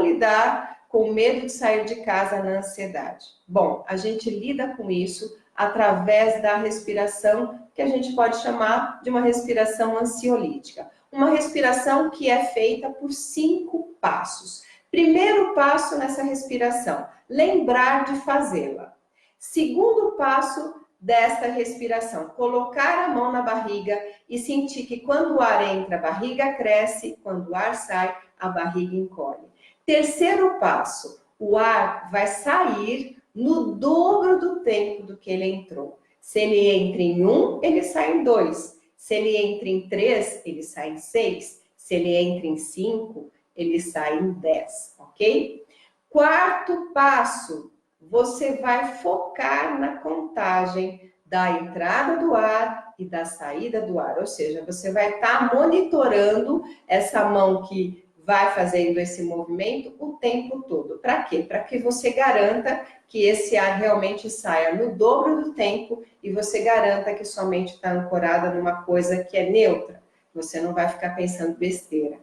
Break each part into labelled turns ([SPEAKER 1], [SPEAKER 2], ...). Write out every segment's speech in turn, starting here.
[SPEAKER 1] lidar com o medo de sair de casa na ansiedade? Bom, a gente lida com isso através da respiração, que a gente pode chamar de uma respiração ansiolítica. Uma respiração que é feita por 5 passos. Primeiro passo nessa respiração, lembrar de fazê-la. Segundo passo desta respiração, colocar a mão na barriga e sentir que quando o ar entra, a barriga cresce, quando o ar sai, a barriga encolhe. Terceiro passo, o ar vai sair no dobro do tempo do que ele entrou. Se ele entra em 1, ele sai em 2. Se ele entra em 3, ele sai em 6. Se ele entra em 5, ele sai em 10, ok? Quarto passo, você vai focar na contagem da entrada do ar e da saída do ar. Ou seja, você vai estar monitorando essa mão que vai fazendo esse movimento o tempo todo. Para quê? Para que você garanta que esse ar realmente saia no dobro do tempo e você garanta que sua mente está ancorada numa coisa que é neutra. Você não vai ficar pensando besteira.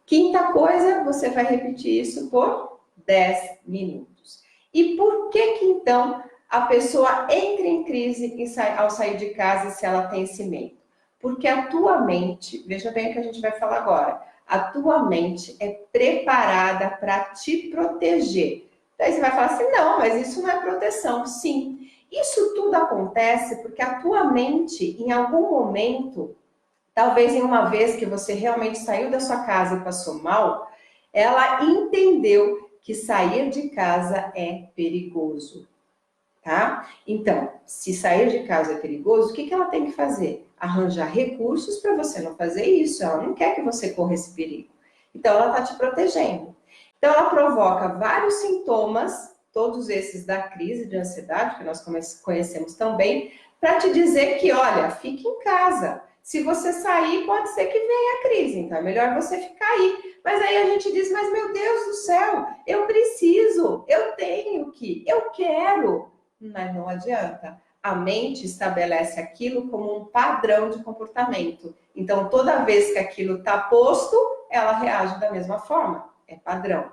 [SPEAKER 1] Quinta coisa, você vai repetir isso por 10 minutos. E por que então a pessoa entra em crise ao sair de casa se ela tem esse medo? Porque a tua mente, veja bem o que a gente vai falar agora, a tua mente é preparada para te proteger. Daí você vai falar assim, não, mas isso não é proteção. Sim, isso tudo acontece porque a tua mente, em algum momento, talvez em uma vez que você realmente saiu da sua casa e passou mal, ela entendeu que sair de casa é perigoso, tá? Então, se sair de casa é perigoso, o que ela tem que fazer? Arranjar recursos para você não fazer isso. Ela não quer que você corra esse perigo. Então, ela está te protegendo. Então, ela provoca vários sintomas, todos esses da crise de ansiedade, que nós conhecemos tão bem, para te dizer que, olha, fique em casa. Se você sair, pode ser que venha a crise, então é melhor você ficar aí. Mas aí a gente diz, mas meu Deus do céu, eu preciso, eu tenho que, eu quero. Mas não adianta. A mente estabelece aquilo como um padrão de comportamento. Então, toda vez que aquilo está posto, ela reage da mesma forma. É padrão.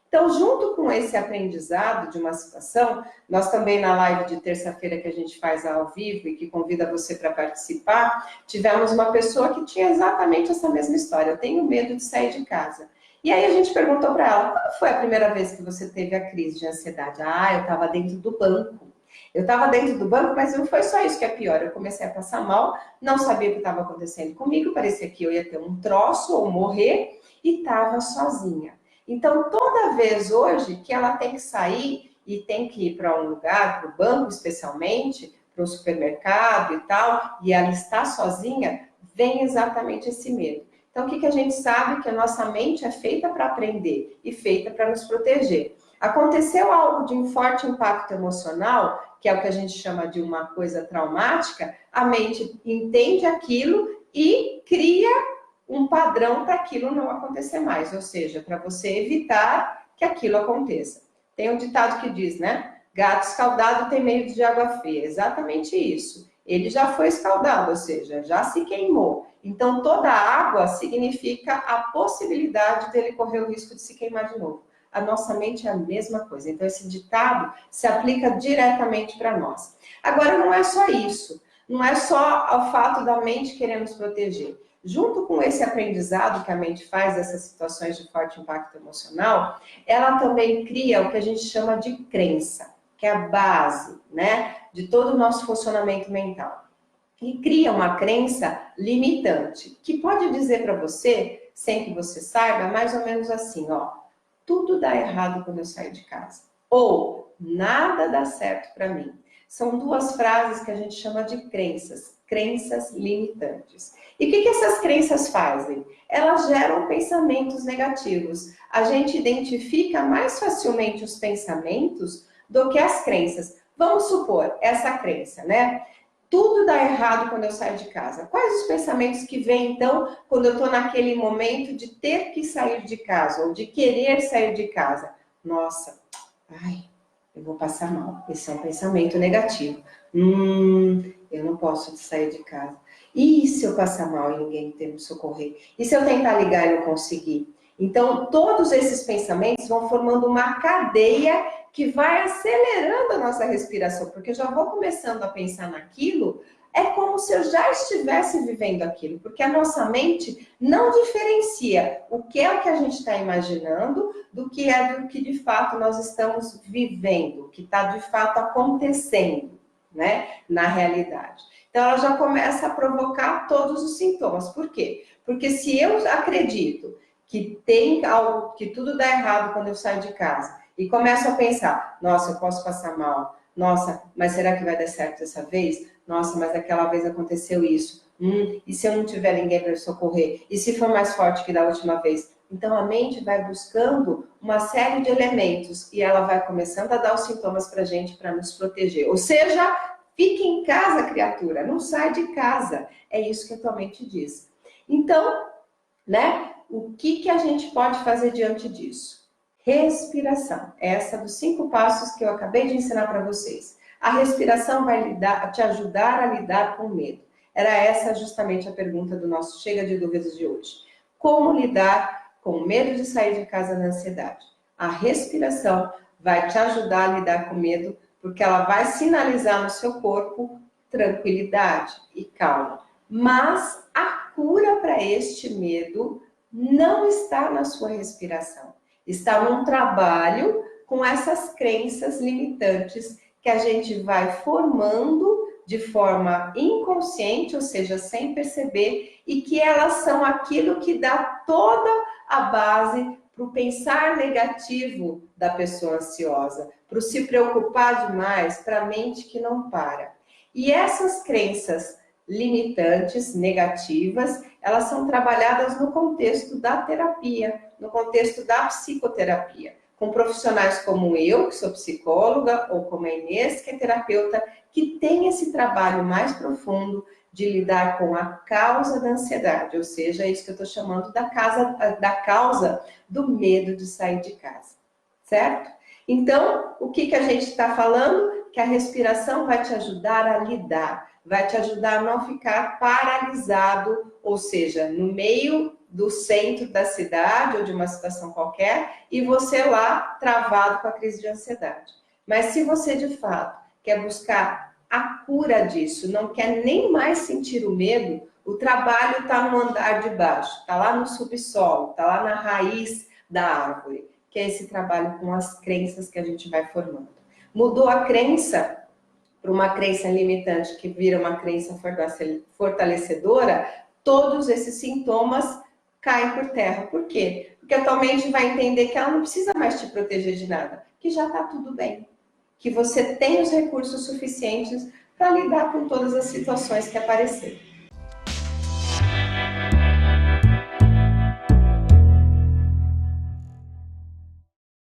[SPEAKER 1] Então, junto com esse aprendizado de uma situação, nós também na live de terça-feira que a gente faz ao vivo e que convida você para participar, tivemos uma pessoa que tinha exatamente essa mesma história. Eu tenho medo de sair de casa. E aí a gente perguntou para ela, quando foi a primeira vez que você teve a crise de ansiedade? Ah, eu estava dentro do banco. Eu estava dentro do banco, mas não foi só isso que é pior. Eu comecei a passar mal, não sabia o que estava acontecendo comigo, parecia que eu ia ter um troço ou morrer e estava sozinha. Então, toda vez hoje que ela tem que sair e tem que ir para um lugar, para o banco especialmente, para o supermercado e tal, e ela está sozinha, vem exatamente esse medo. Então, o que a gente sabe? Que a nossa mente é feita para aprender e feita para nos proteger. Aconteceu algo de um forte impacto emocional, que é o que a gente chama de uma coisa traumática, a mente entende aquilo e cria um padrão para aquilo não acontecer mais, ou seja, para você evitar que aquilo aconteça. Tem um ditado que diz, né? Gato escaldado tem medo de água fria. Exatamente isso. Ele já foi escaldado, ou seja, já se queimou. Então, toda água significa a possibilidade dele correr o risco de se queimar de novo. A nossa mente é a mesma coisa. Então, esse ditado se aplica diretamente para nós. Agora, não é só isso. Não é só o fato da mente querer nos proteger. Junto com esse aprendizado que a mente faz dessas situações de forte impacto emocional, ela também cria o que a gente chama de crença, que é a base, né, de todo o nosso funcionamento mental. E cria uma crença limitante, que pode dizer para você, sem que você saiba, mais ou menos assim, ó, tudo dá errado quando eu saio de casa. Ou, nada dá certo para mim. São duas frases que a gente chama de crenças limitantes. E o que essas crenças fazem? Elas geram pensamentos negativos. A gente identifica mais facilmente os pensamentos do que as crenças. Vamos supor, essa crença, né? Tudo dá errado quando eu saio de casa. Quais os pensamentos que vêm, então, quando eu estou naquele momento de ter que sair de casa, ou de querer sair de casa? Nossa, ai, eu vou passar mal. Esse é um pensamento negativo. Eu não posso sair de casa. E se eu passar mal e ninguém ter me socorrer? E se eu tentar ligar e não conseguir? Então, todos esses pensamentos vão formando uma cadeia que vai acelerando a nossa respiração, porque eu já vou começando a pensar naquilo, é como se eu já estivesse vivendo aquilo, porque a nossa mente não diferencia o que é o que a gente está imaginando do que é do que de fato nós estamos vivendo, o que está de fato acontecendo, né, na realidade. Então, ela já começa a provocar todos os sintomas. Por quê? Porque se eu acredito que tem algo, que tudo dá errado quando eu saio de casa, e começo a pensar, nossa, eu posso passar mal, nossa, mas será que vai dar certo dessa vez? Nossa, mas daquela vez aconteceu isso. E se eu não tiver ninguém para socorrer? E se for mais forte que da última vez? Então a mente vai buscando uma série de elementos e ela vai começando a dar os sintomas para a gente para nos proteger. Ou seja, fique em casa, criatura, não sai de casa. É isso que a tua mente diz. Então, né? O que a gente pode fazer diante disso? Respiração. Essa dos 5 passos que eu acabei de ensinar para vocês. A respiração vai te ajudar a lidar com o medo. Era essa justamente a pergunta do nosso Chega de Dúvidas de hoje. Como lidar com o medo de sair de casa na ansiedade? A respiração vai te ajudar a lidar com o medo, porque ela vai sinalizar no seu corpo tranquilidade e calma. Mas a cura para este medo não está na sua respiração. Está num trabalho com essas crenças limitantes que a gente vai formando de forma inconsciente, ou seja, sem perceber, e que elas são aquilo que dá toda a base para o pensar negativo da pessoa ansiosa, para o se preocupar demais, para a mente que não para. E essas crenças limitantes, negativas, elas são trabalhadas no contexto da terapia, no contexto da psicoterapia, com profissionais como eu, que sou psicóloga, ou como a Inês, que é terapeuta, que tem esse trabalho mais profundo de lidar com a causa da ansiedade, ou seja, é isso que eu estou chamando da causa do medo de sair de casa, certo? Então, o que a gente está falando? Que a respiração vai te ajudar a lidar, vai te ajudar a não ficar paralisado, ou seja, no meio do centro da cidade ou de uma situação qualquer, e você lá travado com a crise de ansiedade. Mas se você de fato quer buscar a cura disso, não quer nem mais sentir o medo, o trabalho está no andar de baixo, está lá no subsolo, está lá na raiz da árvore, que é esse trabalho com as crenças que a gente vai formando. Mudou a crença para uma crença limitante que vira uma crença fortalecedora, todos esses sintomas caem por terra. Por quê? Porque a tua mente vai entender que ela não precisa mais te proteger de nada, que já está tudo bem, que você tem os recursos suficientes para lidar com todas as situações que aparecerem.